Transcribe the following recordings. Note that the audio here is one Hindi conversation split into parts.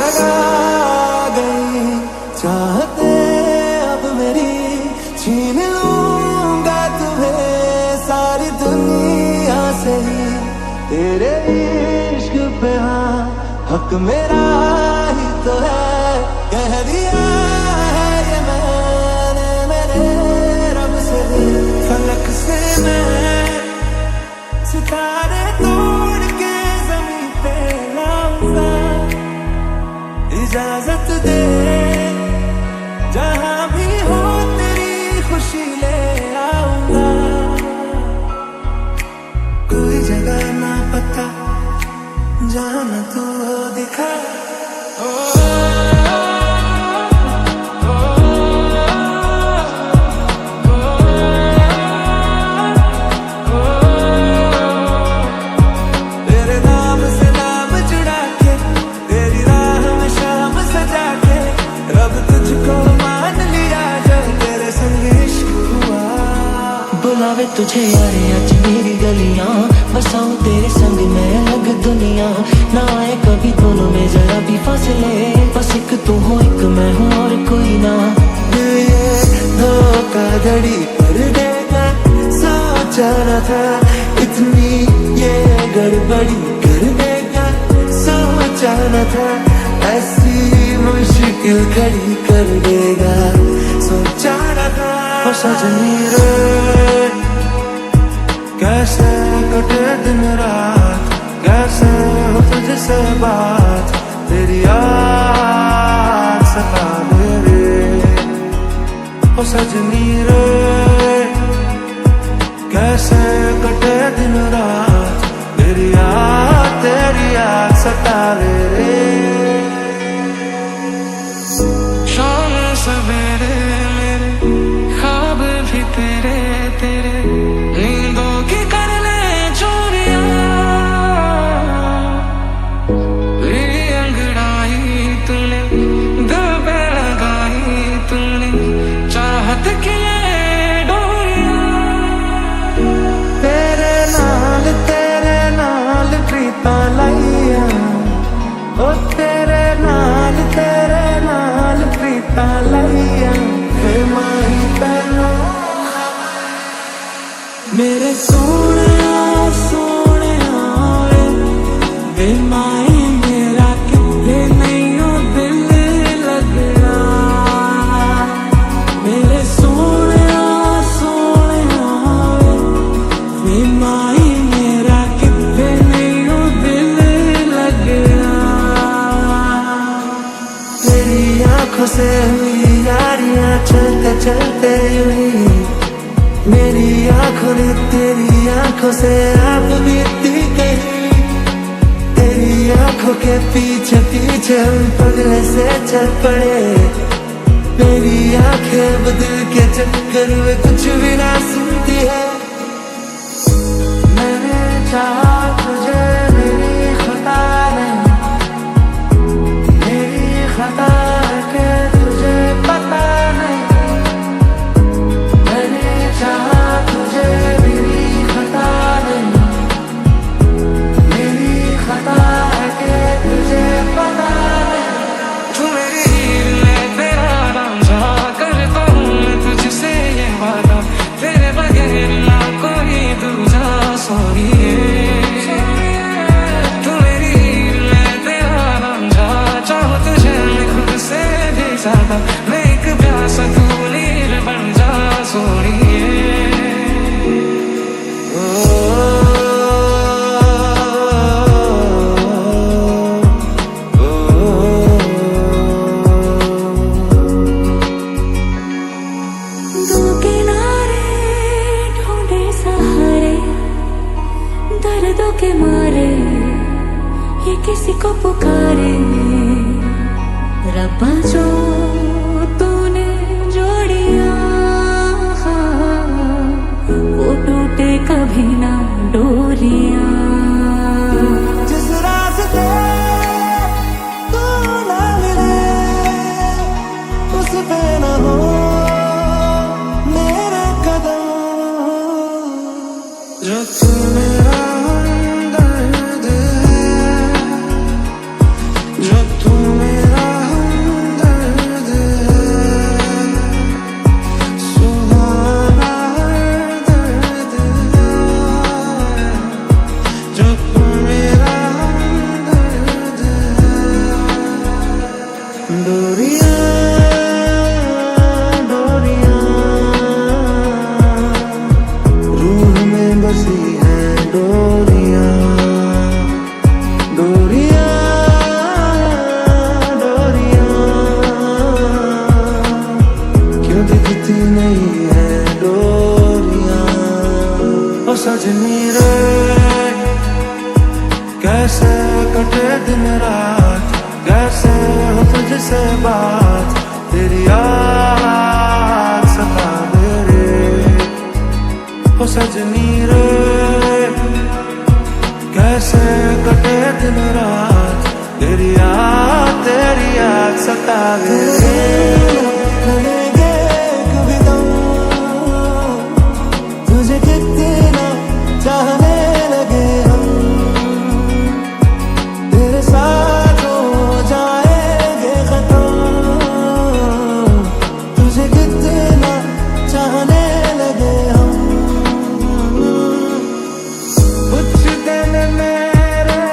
जगा गई चाहते अब मेरी, छीन लूंगा तुम्हें सारी दुनिया से ही। तेरे इश्क पे हाँ हक मेरा ही तो है, कह दिया है ये मैंने मेरे रब से भी। फलक से मैं सितारे तोड़ के जमीन पे लाऊंगा, इजाजत दे जहां भी हो तेरी खुशी ले आऊंगा। कोई जगह ना पता जाना तू दिखा। तेरे नाम से नाम जुड़ा के, तेरी राह में शाम सजा के, रब तुझको मान लिया जब तेरे संग इश्क हुआ। बुलावे तुझे यारे आज मेरी गलियां, बसाऊं तेरे संग मैं अलग दुनिया। ना आए कभी दोनों में जरा भी फासले, बस एक तू हो एक मैं हूँ और कोई ना। ये धोखाधड़ी कर देगा सोचा न था, इतनी ये गड़बड़ी कर देगा सोचा न था। ऐसी मुश्किल खड़ी कर देगा सोचा न था। ओ सजनी रे कैसे कटे दिन रात, कैसे हो तुझसे बात, तेरी याद सतावे रे। ओ सजनी रे कैसे कटे दिन रात, तेरी याद सतावे रे। शाम सवेरे मेरे ख्वाब भी तेरे तेरे, नींदों की कर ले चोरियां, मेरी अंगड़ाई तूने दिल पे लगाई, तूने चाहत की डोरियां। तेरे नाल प्रीता लाइया, ओ तेरे नाल प्रीता लाइया। फिर माही पहनो मेरे सोने सोने वे माही मेरा कितने नहीं हो दिल लगना। मेरे सोने वे माही मेरा कितने नहीं हो दिल लगना। तेरी आंखों से हुई यारियां चलते चलते हुई, मेरी आंखों ने तेरी आंखों से आप बीती गई। तेरी आंखों के पीछे पीछे हम पगले से चल पड़े, मेरी आंखें बदल के चक्कर में कुछ भी ना सुनती है। मैंने चाहा तुझे मेरी खता नहीं, मेरी खता है कि तुझे पता नहीं। मैंने चाहा तुझे मेरी खता नहीं, मेरी खता है कि तुझे पता नहीं। तू मेरी हीर में तेरा रांझा, करता हूँ मैं तुझसे ये वादा, तेरे बगैर ना कोई दूजा सोनिए। तू मेरी हीर में तेरा रांझा, चाहो तुझे मैं खुद से भी ज्यादा, मैं एक प्यासा तू नीर बन जा सोनिए। दो किनारे ढूंढे सहारे, दर्दों के मारे ये किसी को पुकारे। रब्बा जो तूने जोड़िया, हाँ चलती नहीं है डोरियां। ओ सजनी रे कैसे कटे दिन रात, कैसे हो तुझसे बात, तेरी याद सतावे रे। ओ सजनी रे कैसे कटे दिन रात, तेरी याद सतावे रे। लगेंगे कभी दम, तुझे कितना चाहने लगे हम, तेरे साथ हो जाएंगे खत्म, तुझे कितना चाहने लगे हम। कुछ दिन मेरे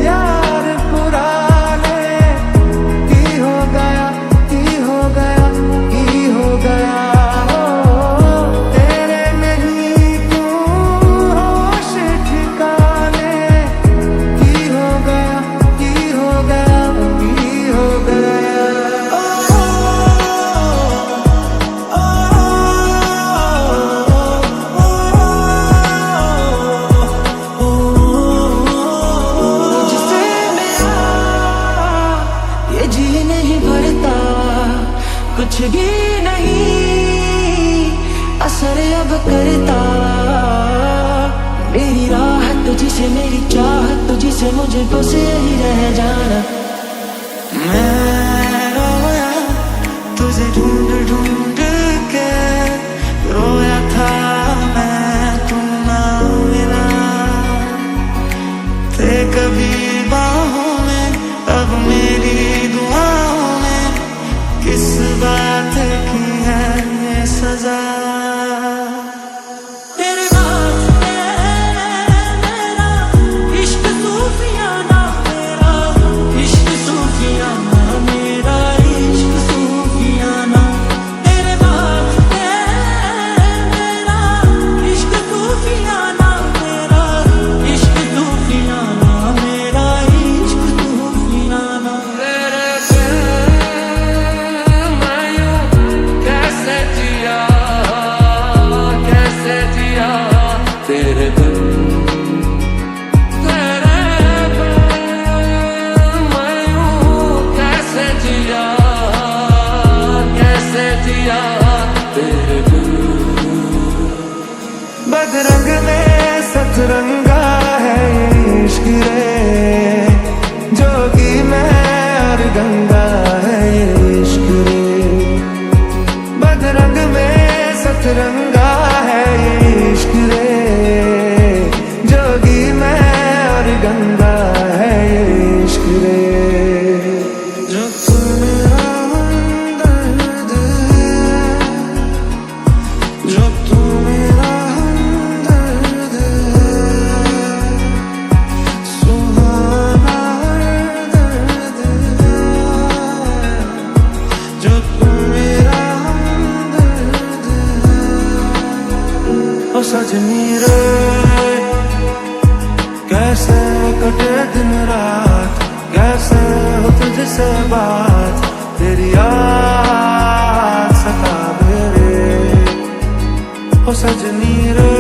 यार पुराने की हो गया, की हो गया, की हो गया। तेरे नहीं क्यों होश ठिकाने की हो गया, की हो गया, की हो गया। तुझसे मेरा ये जी नहीं भरता, कुछ भी नहीं असर अब करता। मेरी राहत तुझसे, मेरी चाहत तुझसे, मुझे बस यही रह जाना। मैं रोया तुझे ढूंढ ढूंढ के, रोया था मैं तू ना मिला, थे कभी बाहों में, अब मेरी दुआओं में किस बात की है ये सजा। तेरे वास्ते मेरा इश्क सूफियाना, मेरा इश्क सूफियाना, मेरा इश्क सूफियाना। तेरे वास्ते मेरा इश्क सूफियाना, मेरा इश्क सूफियाना, मेरा इश्क सूफियाना। तेरे बिन मैं यूं कैसे जिया, कैसे जिया तेरे बिन। तेरे बिन मैं यूं कैसे जिया, कैसे जिया तेरे बिन। बदरंग में सतरंगा है ये इश्क रे, जोगी में और गंगा है ये इश्क रे। बदरंग में सतरंगा है ये इश्क रे, जोगी में और गंगा है ये इश्क रे। जो तू मेरा हमदर्द है, जो तू मेरा हमदर्द है, सुहाना दर्द है, जो तू मेरा हमदर्द है। ओ सजनी रे कैसे कटे दिन रात, कैसे हो तुझसे बात, तेरी याद सतावे रे। ओ सजनी रे